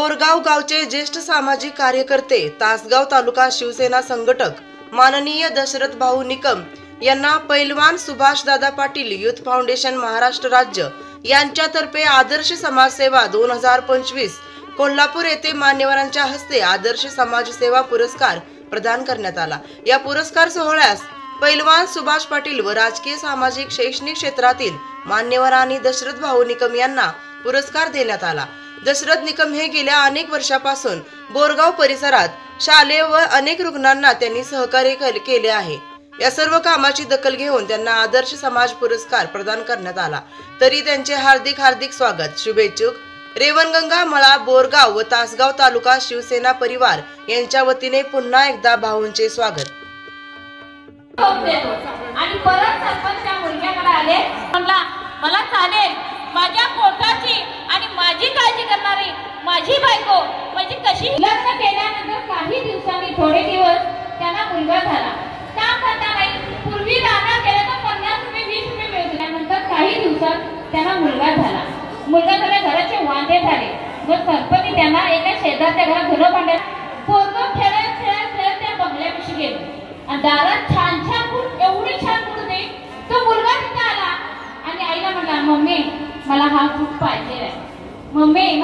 बोरगाव गावचे ज्येष्ठ सामाजिक कार्यकर्ते, तासगाव तालुका शिवसेना संघटक माननीय दशरथ भाऊ निकम यांना पैलवान सुभाषदादा पाटील युथ फाउंडेशन महाराष्ट्र राज्य यांच्यातर्फे आदर्श समाजसेवा 2025 कोल्हापूर येथे मान्यवरांच्या हस्ते आदर्श समाजसेवा पुरस्कार प्रदान करण्यात आला। या पुरस्कार सोहळ्यास पैलवान सुभाष पाटील व राजकीय सामाजिक शैक्षणिक क्षेत्रातील मान्यवरांनी दशरथ भाऊ निकम यांना पुरस्कार देण्यात आला। दशरथ निकम हे गेल्या अनेक वर्षापासून बोरगाव परिसरात शालेय व अनेक रुग्णांना त्यांनी सहकार्य केले आहे। या सर्व कामाची दखल घेऊन त्यांना आदर्श समाज पुरस्कार प्रदान करण्यात आला। तरी त्यांचे हार्दिक स्वागत। शुभेच्छुक रेवणगंगा मळा बोरगाव व तासगाव तालुका शिवसेना परिवार यांच्या वतीने पुन्हा एकदा भाऊंचे स्वागत। आणि परत सरपंचच्या मुलग्याकडे आले, मला चालेल, माझ्या पोटाची आणि माझी काळजी करणारी माझी बायको म्हणजे कशी। लग्न केल्यानंतर काही दिवसांनी थोडे दिवस त्यांना मुलगा झाला। काम करता नाही, पूर्वी दाना केला तर 50 रुपये 20 रुपये मिळत, त्यानंतर काही दिवसात त्यांना मुलगा झाला। मुलगा झाला, घराचे वांदे झाले, मग सरपंच त्यांना एका शेजारच्या घरात घरं बांधले। पोरगं खेळत त्या बंगल्यापाशी गेलो आणि दारात छान एवढी छान होती। तो मुलगा तिथे आला आणि आईला म्हणाला, मम्मी मला हा खूप पाहिजे आहे, मम्मी